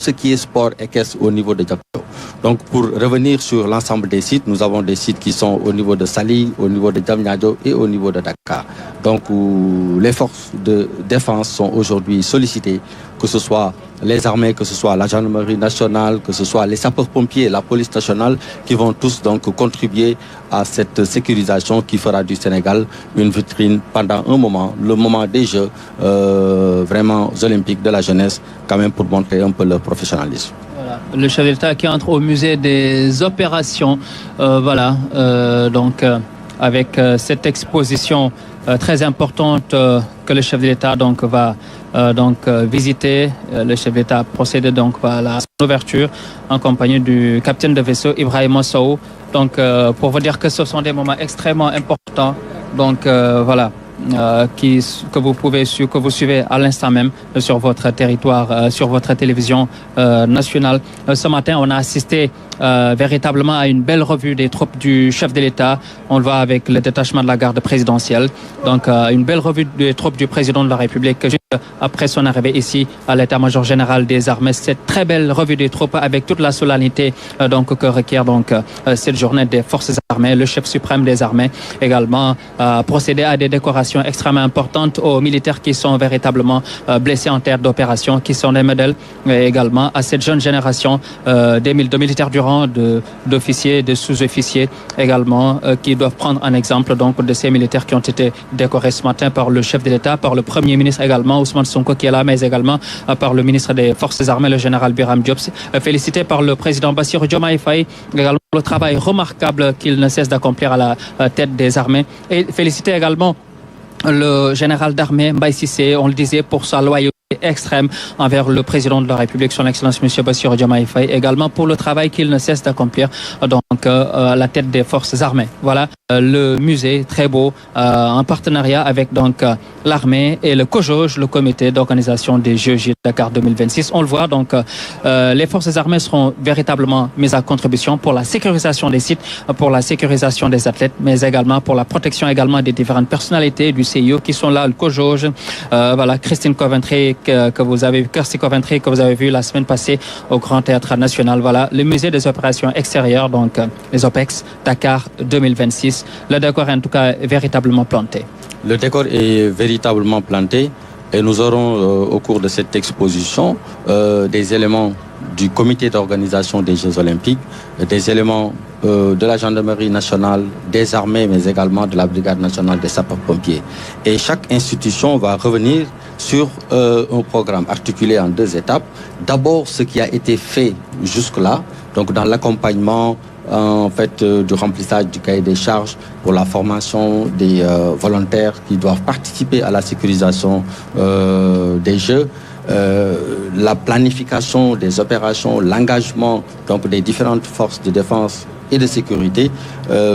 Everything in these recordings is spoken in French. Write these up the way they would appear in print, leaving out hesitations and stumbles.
ce qui est sport équestre au niveau de Diamniadio. Donc pour revenir sur l'ensemble des sites, nous avons des sites qui sont au niveau de Saly, au niveau de Diamniadio et au niveau de Dakar. Donc les forces de défense sont aujourd'hui sollicitées, que ce soit les armées, que ce soit la gendarmerie nationale, que ce soit les sapeurs-pompiers, la police nationale, qui vont tous donc contribuer à cette sécurisation qui fera du Sénégal une vitrine pendant un moment, le moment des Jeux vraiment olympiques de la jeunesse, quand même pour montrer un peu leur professionnalisme. Voilà. Le chef de l'État qui entre au musée des opérations, avec cette exposition très importante que le chef de l'État donc va visiter. Le chef de l'État a procédé donc à la ouverture en compagnie du capitaine de vaisseau Ibrahima Sow. Donc pour vous dire que ce sont des moments extrêmement importants. Donc que vous suivez à l'instant même sur votre territoire, sur votre télévision nationale. Ce matin, on a assisté véritablement à une belle revue des troupes du chef de l'État. On le voit avec le détachement de la garde présidentielle. Donc, une belle revue des troupes du président de la République juste après son arrivée ici à l'état-major général des armées. Cette très belle revue des troupes avec toute la solennité que requiert cette journée des forces armées. Le chef suprême des armées également procédé à des décorations extrêmement importantes aux militaires qui sont véritablement blessés en terre d'opération, qui sont des modèles, et également à cette jeune génération de militaires du rang, d'officiers, de sous-officiers également, qui doivent prendre un exemple de ces militaires qui ont été décorés ce matin par le chef de l'État, par le Premier ministre également, Ousmane Sonko qui est là, mais également par le ministre des Forces armées, le général Birame Diop, félicité par le président Bassirou Diomaye Faye, également le travail remarquable qu'il ne cesse d'accomplir à la tête des armées, et félicité également le général d'armée Mbaye Cissé, on le disait, pour sa loyauté extrême envers le président de la République, son Excellence M. Bassirou Diomaye Faye, également pour le travail qu'il ne cesse d'accomplir à la tête des forces armées. Voilà le musée très beau en partenariat avec l'armée et le COJOJ, le comité d'organisation des Jeux J Dakar 2026. On le voit les forces armées seront véritablement mises à contribution pour la sécurisation des sites, pour la sécurisation des athlètes, mais également pour la protection également des différentes personnalités du CIO qui sont là, le COJOJ, Christine Coventry que vous avez vu la semaine passée au Grand Théâtre National. Voilà, le musée des opérations extérieures, les OPEX Dakar 2026. Le décor en tout cas est véritablement planté. Le décor est véritablement planté et nous aurons au cours de cette exposition des éléments du comité d'organisation des Jeux Olympiques, des éléments de la gendarmerie nationale, des armées, mais également de la brigade nationale des sapeurs-pompiers. Et chaque institution va revenir sur un programme articulé en 2 étapes. D'abord, ce qui a été fait jusque-là, donc dans l'accompagnement du remplissage du cahier des charges pour la formation des volontaires qui doivent participer à la sécurisation des Jeux, la planification des opérations, l'engagement des différentes forces de défense et de sécurité,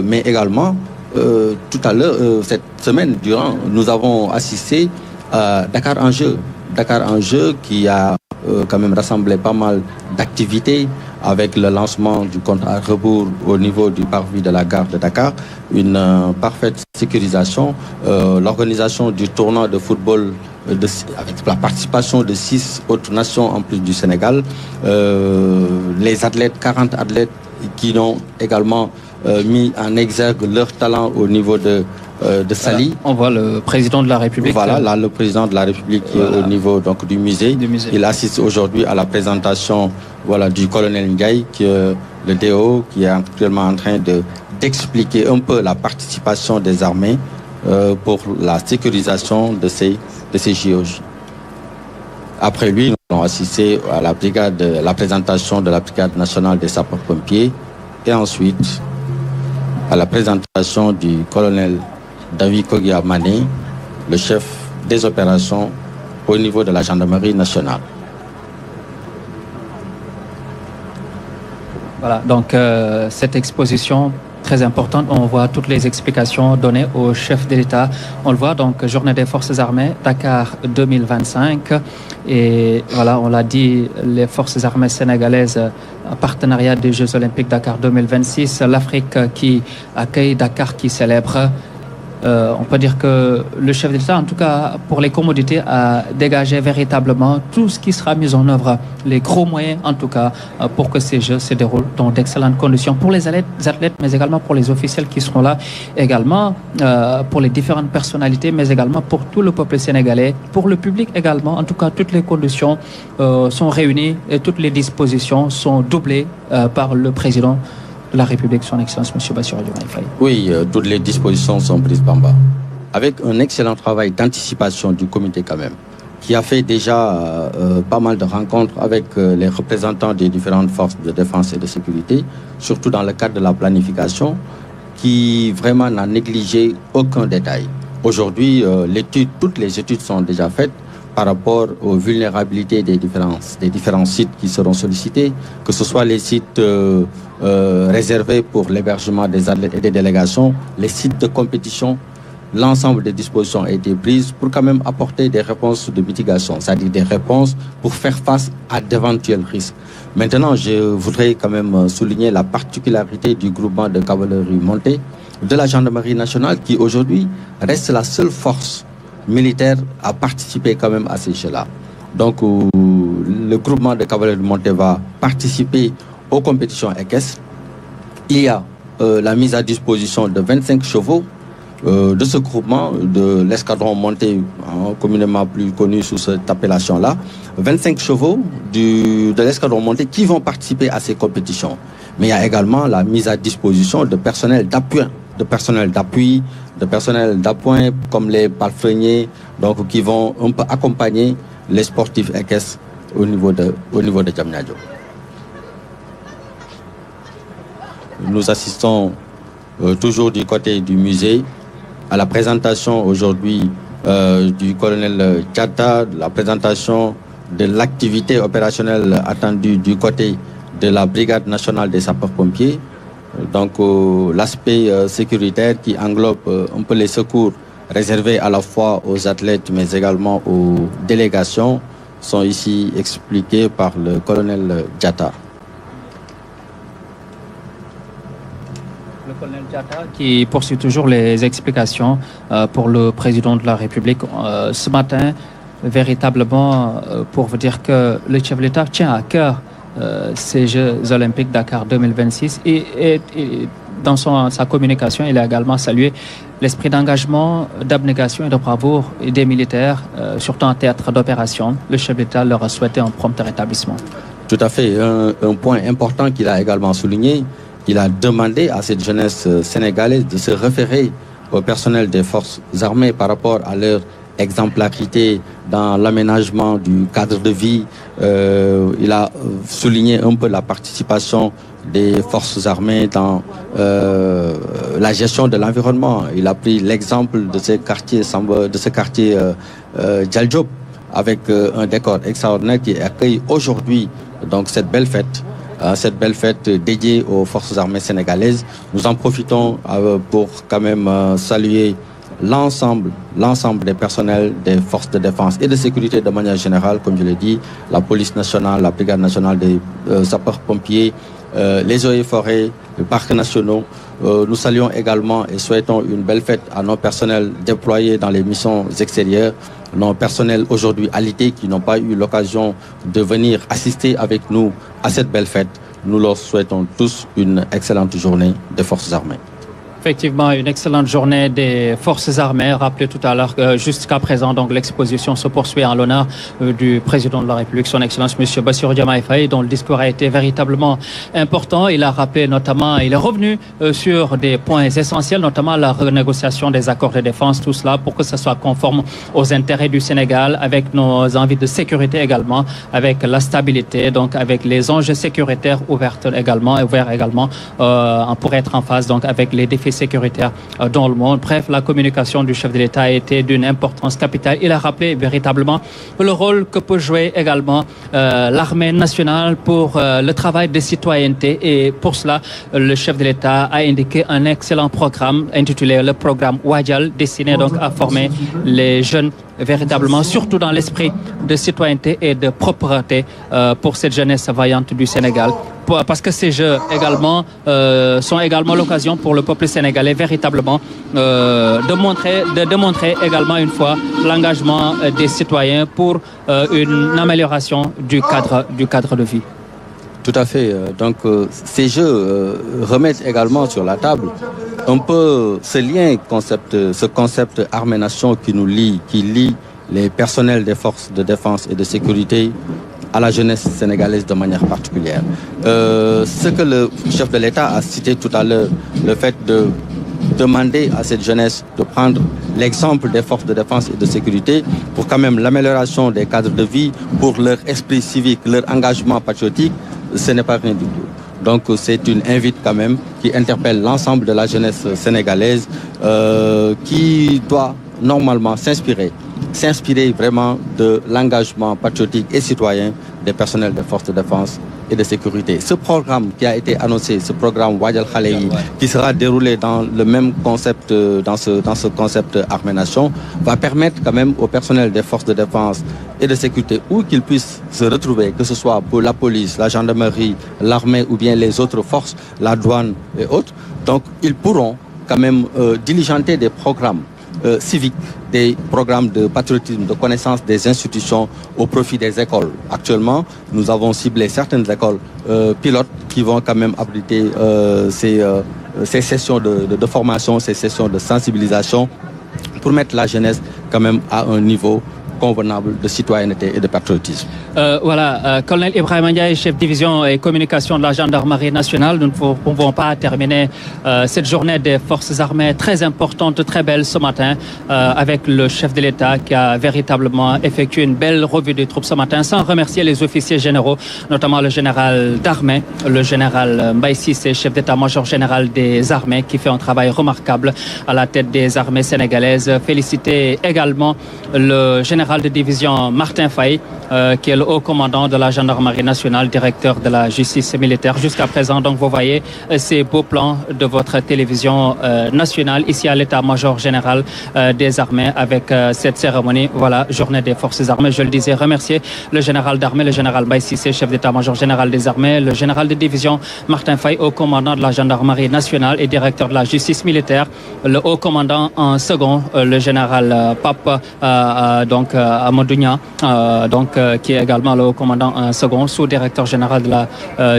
mais également tout à l'heure, cette semaine durant, nous avons assisté à Dakar en Jeu. Dakar en Jeu qui a quand même rassemblé pas mal d'activités avec le lancement du compte à rebours au niveau du parvis de la gare de Dakar, une parfaite sécurisation, l'organisation du tournoi de football avec la participation de 6 autres nations en plus du Sénégal, les athlètes, 40 athlètes qui ont également mis en exergue leur talent au niveau de Saly. Voilà, on voit le président de la République. Voilà, là, le président de la République au niveau du musée. Il assiste aujourd'hui à la présentation du colonel Ndiaye, le DO, qui est actuellement en train d'expliquer un peu la participation des armées pour la sécurisation de ces JOJ. Après lui, nous allons assister à la présentation de la brigade nationale des sapeurs-pompiers et ensuite à la présentation du colonel David Kogia Mané, le chef des opérations au niveau de la gendarmerie nationale. Voilà, cette exposition très importante, on voit toutes les explications données au chef de l'État. On le voit, Journée des Forces armées, Dakar 2025. Et voilà, on l'a dit, les Forces armées sénégalaises, partenariat des Jeux Olympiques Dakar 2026, l'Afrique qui accueille Dakar, qui célèbre On peut dire que le chef de l'État, en tout cas pour les commodités, a dégagé véritablement tout ce qui sera mis en œuvre, les gros moyens en tout cas, pour que ces Jeux se déroulent dans d'excellentes conditions pour les athlètes, mais également pour les officiels qui seront là, également pour les différentes personnalités, mais également pour tout le peuple sénégalais, pour le public également. En tout cas, toutes les conditions sont réunies et toutes les dispositions sont doublées par le président de la République, son Excellence, M. Bassirou Diomaye Faye. Oui, toutes les dispositions sont prises Bamba. Avec un excellent travail d'anticipation du comité quand même, qui a fait déjà pas mal de rencontres avec les représentants des différentes forces de défense et de sécurité, surtout dans le cadre de la planification, qui vraiment n'a négligé aucun détail. Aujourd'hui, toutes les études sont déjà faites par rapport aux vulnérabilités des différents sites qui seront sollicités, que ce soit les sites réservés pour l'hébergement des athlètes et des délégations, les sites de compétition. L'ensemble des dispositions a été prises pour quand même apporter des réponses de mitigation, c'est-à-dire des réponses pour faire face à d'éventuels risques. Maintenant, je voudrais quand même souligner la particularité du groupement de cavalerie montée de la gendarmerie nationale qui aujourd'hui reste la seule force militaire à participer quand même à ces jeux-là. Donc, le groupement de cavalerie montée va participer aux compétitions équestres. Il y a la mise à disposition de 25 chevaux de ce groupement, de l'escadron monté, communément plus connu sous cette appellation-là, 25 chevaux de l'escadron monté qui vont participer à ces compétitions. Mais il y a également la mise à disposition de personnel d'appui, comme les palefreniers, donc qui vont un peu accompagner les sportifs équestres au niveau de Diamniadio. Nous assistons toujours du côté du musée à la présentation aujourd'hui du colonel Diatta, la présentation de l'activité opérationnelle attendue du côté de la Brigade nationale des sapeurs-pompiers. Donc l'aspect sécuritaire qui englobe un peu les secours réservés à la fois aux athlètes mais également aux délégations sont ici expliqués par le colonel Diatta. Le colonel Diatta qui poursuit toujours les explications pour le président de la République. Ce matin, véritablement, pour vous dire que le chef de l'État tient à cœur ces Jeux Olympiques Dakar 2026 et dans sa communication, il a également salué l'esprit d'engagement, d'abnégation et de bravoure des militaires, surtout en théâtre d'opération. Le chef de l'État leur a souhaité un prompt rétablissement. Tout à fait. Un point important qu'il a également souligné, il a demandé à cette jeunesse sénégalaise de se référer au personnel des forces armées par rapport à leur exemplarité dans l'aménagement du cadre de vie. Il a souligné un peu la participation des forces armées dans la gestion de l'environnement. Il a pris l'exemple de ce quartier Djal Diop avec un décor extraordinaire qui accueille aujourd'hui donc cette belle fête dédiée aux forces armées sénégalaises. Nous en profitons pour quand même saluer l'ensemble des personnels des forces de défense et de sécurité de manière générale, comme je l'ai dit, la police nationale, la brigade nationale des sapeurs-pompiers, les eaux et forêts, les parcs nationaux. Nous saluons également et souhaitons une belle fête à nos personnels déployés dans les missions extérieures, nos personnels aujourd'hui alités qui n'ont pas eu l'occasion de venir assister avec nous à cette belle fête. Nous leur souhaitons tous une excellente journée des forces armées. Effectivement, une excellente journée des forces armées. Rappelez tout à l'heure que jusqu'à présent, donc l'exposition se poursuit en l'honneur du président de la République, son Excellence M. Bassirou Diomaye Faye, dont le discours a été véritablement important. Il a rappelé notamment, il est revenu sur des points essentiels, notamment la renégociation des accords de défense, tout cela pour que ce soit conforme aux intérêts du Sénégal, avec nos envies de sécurité également, avec la stabilité, donc avec les enjeux sécuritaires ouverts également pour être en phase donc avec les défis sécuritaire dans le monde. Bref, la communication du chef de l'État a été d'une importance capitale. Il a rappelé véritablement le rôle que peut jouer également l'armée nationale pour le travail de citoyenneté et pour cela, le chef de l'État a indiqué un excellent programme intitulé le programme Wadjal, destiné donc à former les jeunes véritablement, surtout dans l'esprit de citoyenneté et de propreté pour cette jeunesse vaillante du Sénégal. Parce que ces Jeux également sont également l'occasion pour le peuple sénégalais véritablement de démontrer également une fois l'engagement des citoyens pour une amélioration du cadre de vie. Tout à fait. Donc ces Jeux remettent également sur la table un peu ce concept armée-nation qui lie les personnels des forces de défense et de sécurité à la jeunesse sénégalaise de manière particulière. Ce que le chef de l'État a cité tout à l'heure, le fait de demander à cette jeunesse de prendre l'exemple des forces de défense et de sécurité pour quand même l'amélioration des cadres de vie, pour leur esprit civique, leur engagement patriotique, ce n'est pas rien du tout. Donc c'est une invite quand même qui interpelle l'ensemble de la jeunesse sénégalaise qui doit normalement s'inspirer vraiment de l'engagement patriotique et citoyen des personnels des forces de défense et de sécurité. Ce programme qui a été annoncé, ce programme Wadjal Khaleyi, qui sera déroulé dans le même concept, dans ce concept armée-nation, va permettre quand même au personnel des forces de défense et de sécurité, où qu'ils puissent se retrouver, que ce soit pour la police, la gendarmerie, l'armée ou bien les autres forces, la douane et autres. Donc ils pourront quand même diligenter des programmes civiques, des programmes de patriotisme, de connaissance des institutions au profit des écoles. Actuellement, nous avons ciblé certaines écoles pilotes qui vont quand même abriter ces sessions de formation, ces sessions de sensibilisation pour mettre la jeunesse quand même à un niveau convenable de citoyenneté et de patriotisme. Colonel Ibrahima Ndiaye, chef division et communication de la gendarmerie nationale, nous ne pouvons pas terminer cette journée des forces armées très importante, très belle ce matin, avec le chef de l'État qui a véritablement effectué une belle revue des troupes ce matin, sans remercier les officiers généraux, notamment le général d'armée, le général Mbaye Cissé, chef d'état-major général des armées, qui fait un travail remarquable à la tête des armées sénégalaises. Féliciter également le général de division Martin Faye, qui est le haut commandant de la gendarmerie nationale, directeur de la justice militaire. Jusqu'à présent, donc, vous voyez ces beaux plans de votre télévision nationale, ici à l'état-major général des armées, avec cette cérémonie. Voilà, journée des forces armées. Je le disais, remercier le général d'armée, le général Mbaye Cissé, chef d'état-major général des armées, le général de division Martin Faye, haut commandant de la gendarmerie nationale et directeur de la justice militaire, le haut commandant en second, le général Pape, Amadou Nia, qui est également le haut commandant en second, sous-directeur général de la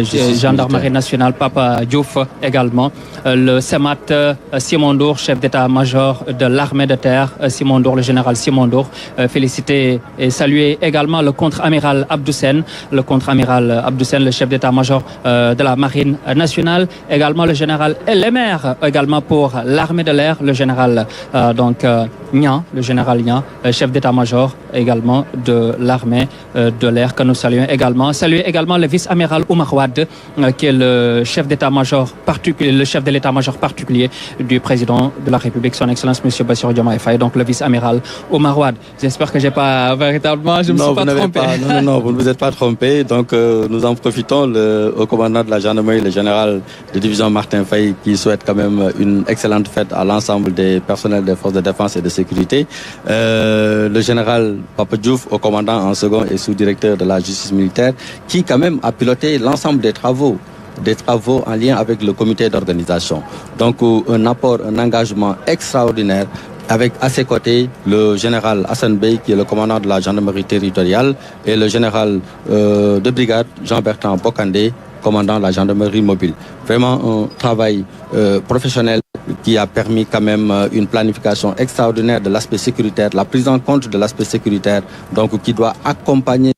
gendarmerie nationale, Papa Diouf également, le CEMAT Simon Ndour, chef d'état-major de l'armée de terre, Simon Ndour, le général Simon Ndour, féliciter et saluer également le contre-amiral Abdoussen, le chef d'état-major de la marine nationale, également le général Lemer, également pour l'armée de l'air, le général Nian, chef d'état-major également de l'armée de l'air que nous saluons également. Saluer également le vice-amiral Oumar Wade, qui est le chef d'état-major particulier, le chef de l'état-major particulier du président de la République, son Excellence M. Bassirou Diomaye Faye, donc le vice-amiral Oumar Wade. J'espère que je me suis pas trompé. Non, vous ne vous êtes pas trompé. Donc nous en profitons, au commandant de la gendarmerie, le général de division Martin Faye, qui souhaite quand même une excellente fête à l'ensemble des personnels des forces de défense et de sécurité. Le général Papa Diouf, au commandant en second et sous-directeur de la justice militaire, qui quand même a piloté l'ensemble des travaux en lien avec le comité d'organisation. Donc un apport, un engagement extraordinaire, avec à ses côtés le général Hassan Bey, qui est le commandant de la gendarmerie territoriale, et le général de brigade Jean-Bertrand Bokandé, commandant de la gendarmerie mobile. Vraiment un travail professionnel qui a permis quand même une planification extraordinaire de l'aspect sécuritaire, la prise en compte de l'aspect sécuritaire, donc qui doit accompagner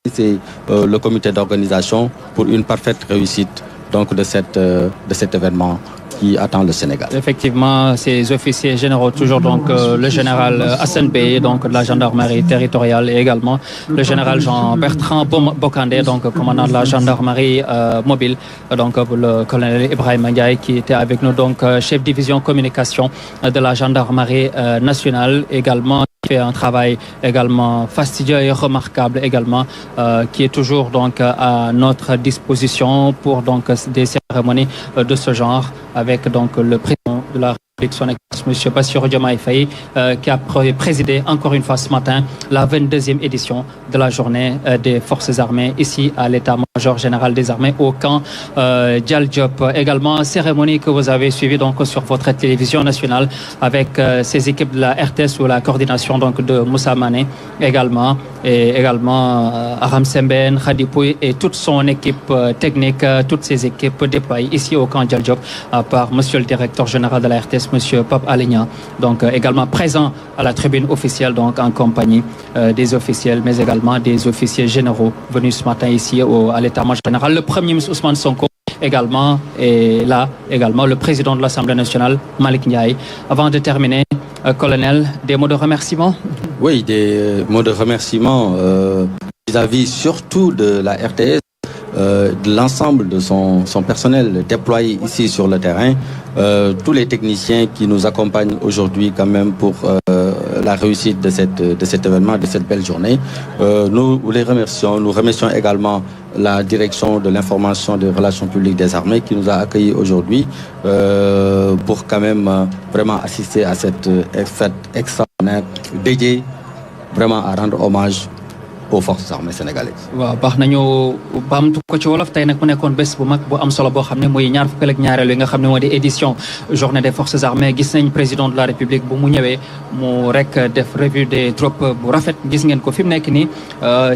le comité d'organisation pour une parfaite réussite donc de cet événement qui attend le Sénégal. Effectivement, ces officiers généraux, toujours donc le général Hassan Bey, donc de la gendarmerie territoriale, et également le général Jean-Bertrand Bokandé, donc commandant de la gendarmerie mobile, donc le colonel Ibrahima Ndiaye qui était avec nous, donc chef division communication de la gendarmerie nationale, également qui fait un travail également fastidieux et remarquable également, qui est toujours donc à notre disposition pour donc des cérémonies de ce genre, avec donc le président de la son excellence, M. Bassirou Diomaye Faye, qui a présidé encore une fois ce matin la 22e édition de la journée des forces armées ici à l'état-major général des armées au camp Dial Diop. Également, cérémonie que vous avez suivie donc sur votre télévision nationale avec ces équipes de la RTS sous la coordination donc de Moussa Mané également, et également Aram Semben, Khady Pouye et toute son équipe technique, toutes ces équipes déployées ici au camp Dial Diop par monsieur le directeur général de la RTS, monsieur Pape Alenia, donc également présent à la tribune officielle, donc en compagnie des officiels, mais également des officiers généraux venus ce matin ici à l'état-major général. Le premier ministre Ousmane Sonko également, et là également le président de l'Assemblée nationale, Malick Ndiaye. Avant de terminer, colonel, des mots de remerciement? Oui, des mots de remerciement vis-à-vis surtout de la RTS, de l'ensemble de son personnel déployé ici sur le terrain, tous les techniciens qui nous accompagnent aujourd'hui quand même pour la réussite de cet événement, de cette belle journée. Nous les remercions. Nous remercions également la direction de l'information des relations publiques des armées qui nous a accueillis aujourd'hui pour quand même vraiment assister à cette fête extraordinaire dédiée vraiment à rendre hommage aux forces armées sénégalaises. waaw baax nañu baamtu ko ci wolof tey nag mu nekkoon bés bu mag bu am solo boo xam ne mooy ñaar fukk ak ñaareelu nga xam ne moo di édition journée des forces armées. Gis nañ président de la république bu mu ñëwee mu rek def revue des troupes bu rafet. Gis ngeen ko fi mu nekk nii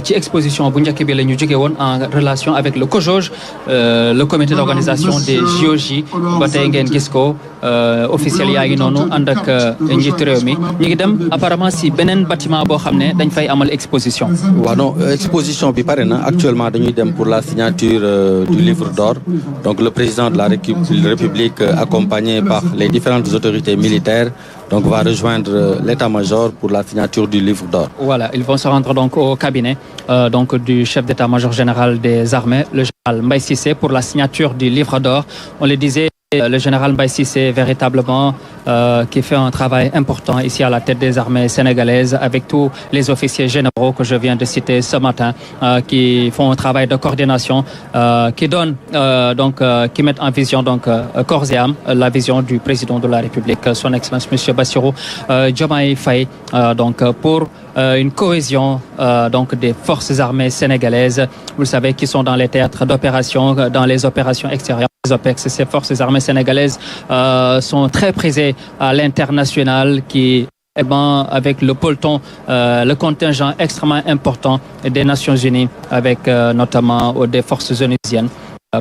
ci exposition bu njëkk bi la ñu jóge woon en relation avec le COJOJ, le comité d'organisation des JOJ. ba tey ngeen gis ko officiel yaa ngi noonu ànd ak njiitu réew mi ñu ngi dem apparemment si beneen bâtiment boo xam ne dañ fay amal exposition. waaw non exposition bi pare na actuellement dañuy dem pour la signature du livre d'or. Donc le président de la République accompagné par les différentes autorités militaires donc va rejoindre l'état-major pour la signature du livre d'or. Voilà, ils vont se rendre donc au cabinet donc du chef d'état-major général des armées, le général Mbaye Cissé, pour la signature du livre d'or. On le disait, le général Mbaye Cissé véritablement qui fait un travail important ici à la tête des armées sénégalaises avec tous les officiers généraux que je viens de citer ce matin qui font un travail de coordination qui donne qui mettent en vision donc corps et âme la vision du président de la République, son excellence monsieur Bassirou Diomaye Faye, donc pour une cohésion donc des forces armées sénégalaises, vous le savez, qui sont dans les théâtres d'opération, dans les opérations extérieures. Les OPEX, ces forces armées sénégalaises sont très prisées à l'international, qui avec le peloton, le contingent extrêmement important des Nations Unies, avec notamment des forces onusiennes.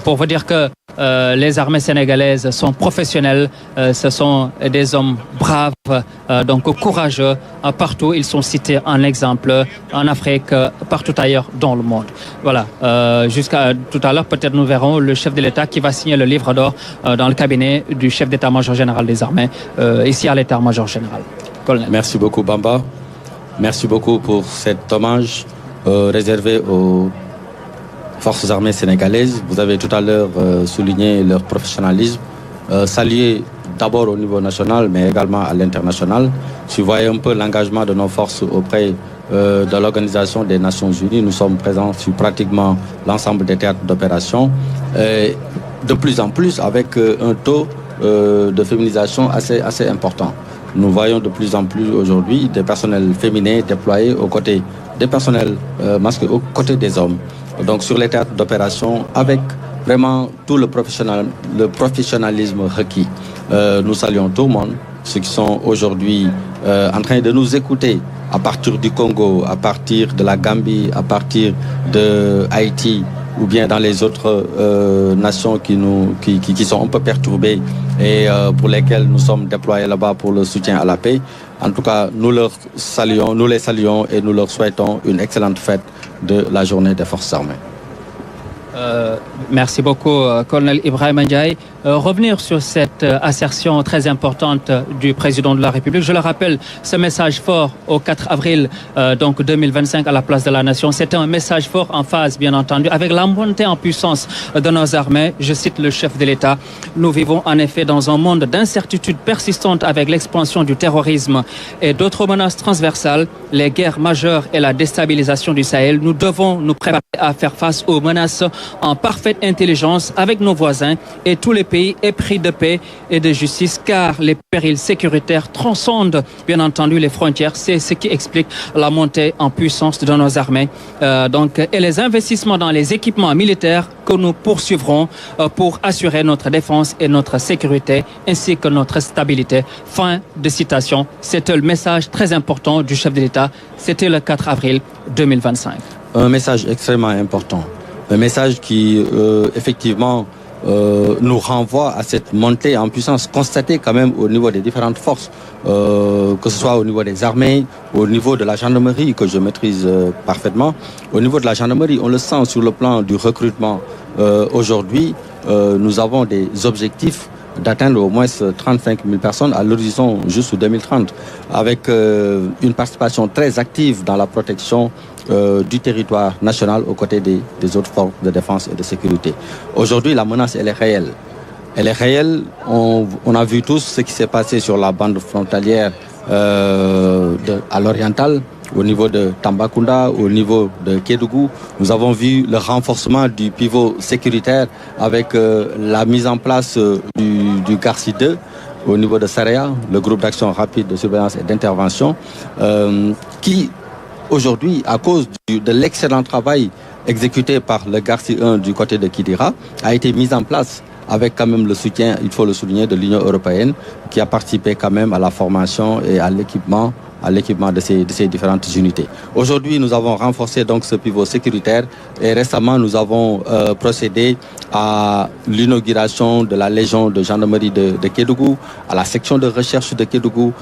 Pour vous dire que les armées sénégalaises sont professionnelles, ce sont des hommes braves, donc courageux. Partout, ils sont cités en exemple en Afrique, partout ailleurs dans le monde. Voilà, jusqu'à tout à l'heure, peut-être nous verrons le chef de l'État qui va signer le livre d'or dans le cabinet du chef d'état-major général des armées, ici à l'état-major général. Colonel. Merci beaucoup Bamba. Merci beaucoup pour cet hommage réservé aux forces armées sénégalaises. Vous avez tout à l'heure souligné leur professionnalisme, salué d'abord au niveau national, mais également à l'international. Si vous voyez un peu l'engagement de nos forces auprès de l'Organisation des Nations Unies, nous sommes présents sur pratiquement l'ensemble des théâtres d'opération. De plus en plus, avec un taux de féminisation assez important. Nous voyons de plus en plus aujourd'hui des personnels féminins déployés aux côtés des personnels masculins, aux côtés des hommes. Donc sur les théâtres d'opération, avec vraiment tout le professionnalisme requis. Nous saluons tout le monde, ceux qui sont aujourd'hui en train de nous écouter à partir du Congo, à partir de la Gambie, à partir de Haïti, ou bien dans les autres nations qui sont un peu perturbées et pour lesquelles nous sommes déployés là-bas pour le soutien à la paix. En tout cas, nous les saluons et nous leur souhaitons une excellente fête de la journée des forces armées. Merci beaucoup, colonel Ibrahim Ndiaye. Revenir sur cette assertion très importante du président de la République. Je le rappelle, ce message fort au 4 avril donc 2025 à la place de la Nation, c'est un message fort en phase, bien entendu, avec la montée en puissance de nos armées. Je cite le chef de l'État. Nous vivons en effet dans un monde d'incertitude persistante avec l'expansion du terrorisme et d'autres menaces transversales, les guerres majeures et la déstabilisation du Sahel. Nous devons nous préparer à faire face aux menaces en parfaite intelligence avec nos voisins et tous les pays épris de paix et de justice, car les périls sécuritaires transcendent bien entendu les frontières. C'est ce qui explique la montée en puissance de nos armées. Et les investissements dans les équipements militaires que nous poursuivrons pour assurer notre défense et notre sécurité ainsi que notre stabilité. Fin de citation. C'était le message très important du chef de l'État. C'était le 4 avril 2025. Un message extrêmement important. Un message qui, effectivement, nous renvoie à cette montée en puissance constatée quand même au niveau des différentes forces, que ce soit au niveau des armées, au niveau de la gendarmerie que je maîtrise parfaitement. Au niveau de la gendarmerie, on le sent sur le plan du recrutement. Aujourd'hui, nous avons des objectifs d'atteindre au moins 35 000 personnes à l'horizon jusqu'en 2030, avec une participation très active dans la protection du territoire national aux côtés des autres forces de défense et de sécurité. Aujourd'hui, la menace, elle est réelle. Elle est réelle. On a vu tous ce qui s'est passé sur la bande frontalière à l'oriental, au niveau de Tambacounda, au niveau de Kédougou. Nous avons vu le renforcement du pivot sécuritaire avec la mise en place du GARCI 2 au niveau de Saraya, le groupe d'action rapide de surveillance et d'intervention, qui aujourd'hui, à cause de l'excellent travail exécuté par le GARCI 1 du côté de Kidira, a été mis en place avec quand même le soutien, il faut le souligner, de l'Union européenne, qui a participé quand même à la formation et à l'équipement de ces différentes unités. Aujourd'hui, nous avons renforcé donc ce pivot sécuritaire et récemment, nous avons procédé à l'inauguration de la Légion de gendarmerie de Kédougou, à la section de recherche de Kédougou.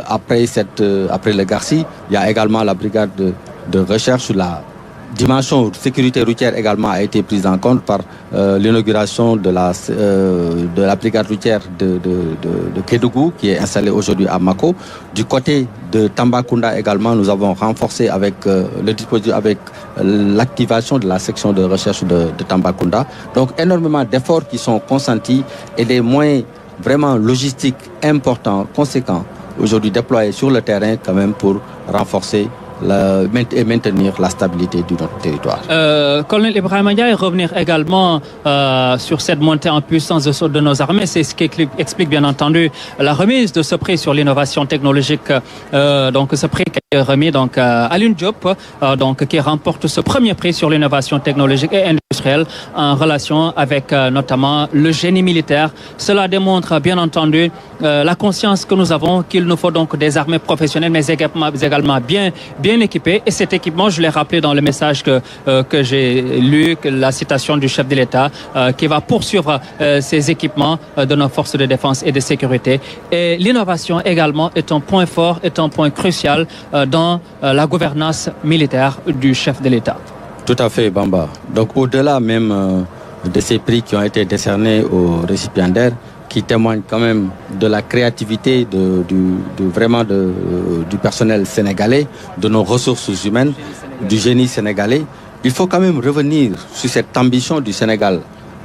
Après le GARCI, il y a également la brigade de recherche. La dimension de sécurité routière également a été prise en compte par l'inauguration de la brigade routière de Kédougou, qui est installée aujourd'hui à Mako. Du côté de Tambacounda également, nous avons renforcé avec le dispositif, avec l'activation de la section de recherche de Tambacounda. Donc énormément d'efforts qui sont consentis et des moyens vraiment logistiques importants, conséquents, aujourd'hui déployés sur le terrain quand même pour renforcer et maintenir la stabilité de notre territoire. Colonel Ibrahim Ndiaye, revenir également sur cette montée en puissance de nos armées, c'est ce qui explique bien entendu la remise de ce prix sur l'innovation technologique. Donc ce prix qui est remis donc à Alioune Diop, qui remporte ce premier prix sur l'innovation technologique et industrielle en relation avec notamment le génie militaire. Cela démontre bien entendu la conscience que nous avons qu'il nous faut donc des armées professionnelles mais également bien équipées. Et cet équipement, je l'ai rappelé dans le message que j'ai lu, la citation du chef de l'État, qui va poursuivre ces équipements de nos forces de défense et de sécurité. Et l'innovation également est un point fort, est un point crucial dans la gouvernance militaire du chef de l'État. Tout à fait, Bamba. Donc au-delà même de ces prix qui ont été décernés aux récipiendaires, qui témoignent quand même de la créativité du personnel sénégalais, de nos ressources humaines, du génie sénégalais. Il faut quand même revenir sur cette ambition du Sénégal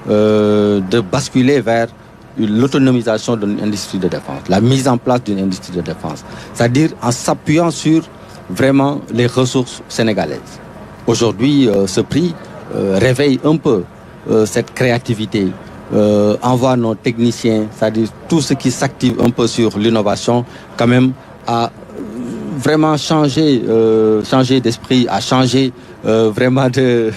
de basculer vers l'autonomisation d'une industrie de défense, la mise en place d'une industrie de défense, c'est-à-dire en s'appuyant sur vraiment les ressources sénégalaises. Aujourd'hui, ce prix réveille un peu cette créativité, envoie nos techniciens, c'est-à-dire tout ce qui s'active un peu sur l'innovation, quand même à vraiment changer d'esprit, à changer vraiment de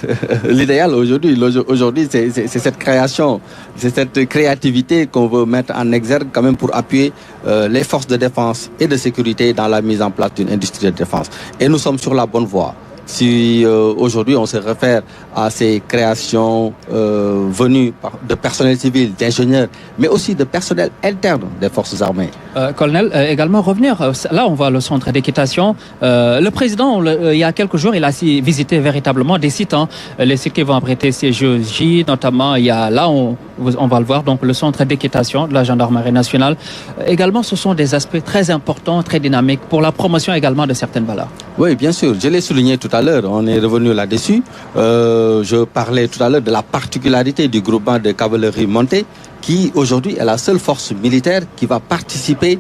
l'idéal aujourd'hui. Aujourd'hui, c'est cette création, c'est cette créativité qu'on veut mettre en exergue quand même pour appuyer les forces de défense et de sécurité dans la mise en place d'une industrie de défense. Et nous sommes sur la bonne voie. Si aujourd'hui on se réfère à ces créations venues de personnel civil, d'ingénieurs, mais aussi de personnel interne des forces armées. Colonel, également revenir, là on voit le centre d'équitation. Le président, il y a quelques jours, il a visité véritablement des sites, les sites qui vont abriter ces JOJ, notamment il y a là, on va le voir, donc le centre d'équitation de la gendarmerie nationale. Également, ce sont des aspects très importants, très dynamiques pour la promotion également de certaines valeurs. Oui, bien sûr, je l'ai souligné tout à l'heure, on est revenu là-dessus. Je parlais tout à l'heure de la particularité du groupement de cavalerie montée qui aujourd'hui est la seule force militaire qui va participer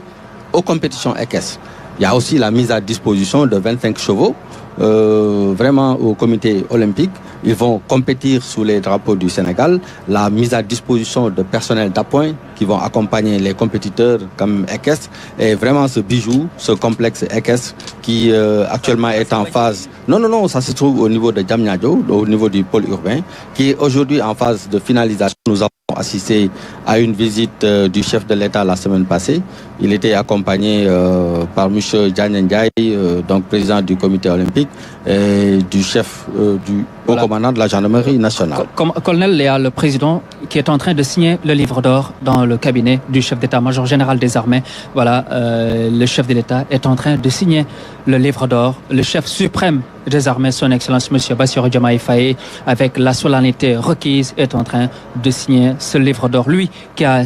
aux compétitions équestres. Il y a aussi la mise à disposition de 25 chevaux vraiment au comité olympique Ils vont compétir sous les drapeaux du Sénégal. La mise à disposition de personnel d'appoint qui vont accompagner les compétiteurs comme EKES. Et vraiment ce bijou, ce complexe EKES qui actuellement est en phase... Non, ça se trouve au niveau de Diamniadio, au niveau du pôle urbain, qui est aujourd'hui en phase de finalisation. Nous avons assisté à une visite du chef de l'État la semaine passée. Il était accompagné par M. Diagne Ndiaye, donc président du comité olympique, et du chef du haut commandant de la gendarmerie nationale. Colonel Léa, le président qui est en train de signer le livre d'or dans le cabinet du chef d'état-major général des armées. Voilà, le chef de l'État est en train de signer le livre d'or. Le chef suprême des armées, son Excellence M. Bassirou Diomaye Faye, avec la solennité requise, est en train de signer ce livre d'or. Lui qui a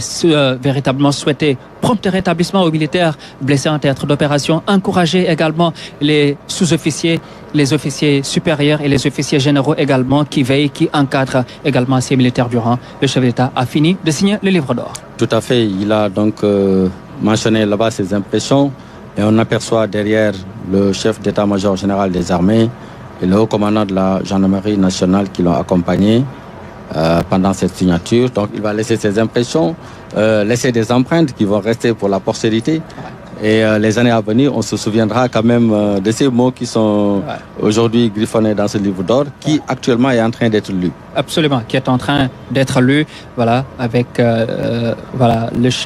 véritablement souhaité prompt rétablissement aux militaires blessés en théâtre d'opération, encourager également les sous-officiers, les officiers supérieurs et les officiers généraux également qui veillent, qui encadrent également ces militaires du rang. Le chef d'État a fini de signer le livre d'or. Tout à fait. Il a donc mentionné là-bas ses impressions et on aperçoit derrière le chef d'état-major général des armées et le haut commandant de la gendarmerie nationale qui l'ont accompagné pendant cette signature. Donc il va laisser ses impressions, laisser des empreintes qui vont rester pour la postérité. Et les années à venir, on se souviendra quand même de ces mots qui sont aujourd'hui griffonnés dans ce livre d'or, qui actuellement est en train d'être lu. Absolument, qui est en train d'être lu, voilà, avec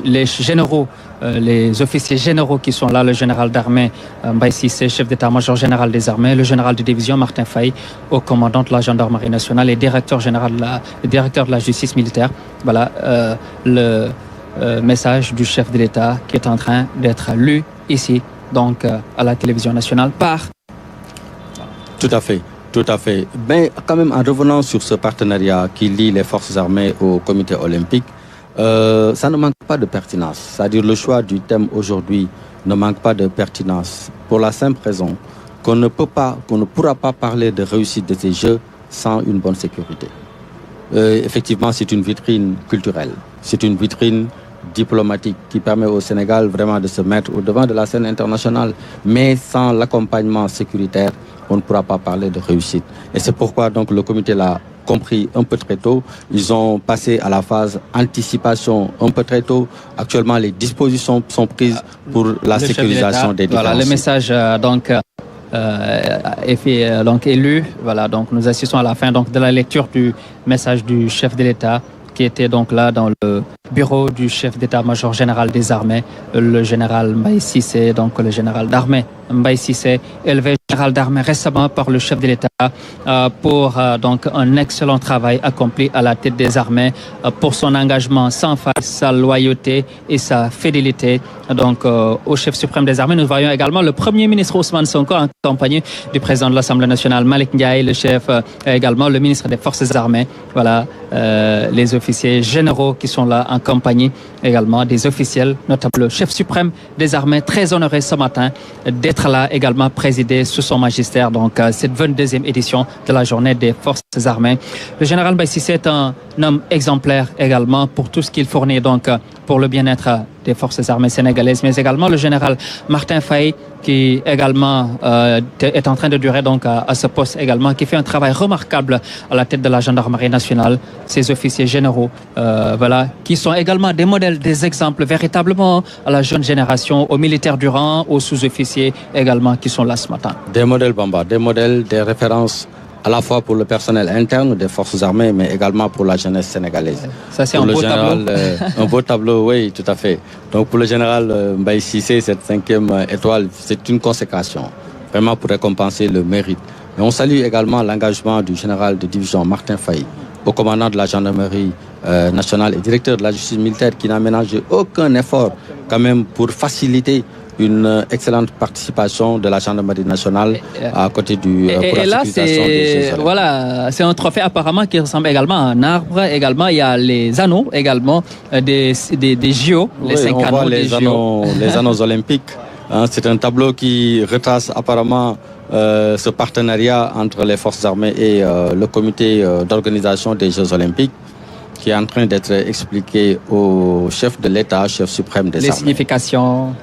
les généraux, les officiers généraux qui sont là, le général d'armée Mbaye Cissé, chef d'état-major général des armées, le général de division Martin Faye, au commandant de la gendarmerie nationale et directeur de la justice militaire. Voilà, le message du chef de l'État qui est en train d'être lu ici, donc à la télévision nationale par... Tout à fait. Mais quand même, en revenant sur ce partenariat qui lie les forces armées au comité olympique, ça ne manque pas de pertinence. C'est-à-dire le choix du thème aujourd'hui ne manque pas de pertinence pour la simple raison qu'on ne pourra pas parler de réussite de ces Jeux sans une bonne sécurité. Effectivement, c'est une vitrine culturelle, c'est une vitrine diplomatique qui permet au Sénégal vraiment de se mettre au devant de la scène internationale. Mais sans l'accompagnement sécuritaire, on ne pourra pas parler de réussite. Et c'est pourquoi donc le comité l'a compris un peu très tôt. Ils ont passé à la phase anticipation un peu très tôt. Actuellement, les dispositions sont prises pour la sécurisation des différents. Voilà, le message est lu. Voilà, donc nous assistons à la fin donc de la lecture du message du chef de l'État qui était donc là dans le bureau du chef d'état-major général des armées, le général Mbaye Cissé, donc le général d'armée Mbaye Cissé, élevé général d'armée récemment par le chef de l'État pour donc un excellent travail accompli à la tête des armées, pour son engagement sans faille, sa loyauté et sa fidélité donc au chef suprême des armées. Nous voyons également le premier ministre Ousmane Sonko en compagnie du président de l'Assemblée nationale Malick Ndiaye, le chef également le ministre des Forces armées. Voilà, les officiers généraux qui sont là en compagnie également des officiels, notamment le chef suprême des armées, très honoré ce matin d'être là également présidé sous son magistère donc cette 22e édition de la journée des Forces armées. Le général Mbaye Cissé est un homme exemplaire également pour tout ce qu'il fournit donc pour le bien-être des forces armées sénégalaises, mais également le général Martin Faye qui également est en train de durer donc à ce poste également, qui fait un travail remarquable à la tête de la gendarmerie nationale. Ces officiers généraux, voilà, qui sont également des modèles, des exemples véritablement à la jeune génération, aux militaires du rang, aux sous-officiers également qui sont là ce matin. Des modèles, Bamba, des modèles, des références à la fois pour le personnel interne des forces armées, mais également pour la jeunesse sénégalaise. Ça, c'est un beau tableau. Un beau tableau, oui, tout à fait. Donc pour le général Mbaye Cissé, cette 5e étoile, c'est une consécration, vraiment pour récompenser le mérite. Mais on salue également l'engagement du général de division Martin Faye, au commandant de la gendarmerie nationale et directeur de la justice militaire, qui n'a ménagé aucun effort quand même pour faciliter une excellente participation de la gendarmerie nationale à côté du pour la sécurisation des Jeux. Voilà, c'est un trophée apparemment qui ressemble également à un arbre. Également, il y a les anneaux également des JO, les 5 anneaux des JO. Les anneaux olympiques. Hein, c'est un tableau qui retrace apparemment ce partenariat entre les forces armées et le comité d'organisation des Jeux olympiques, qui est en train d'être expliqué au chef de l'État, chef suprême des armées. Les significations.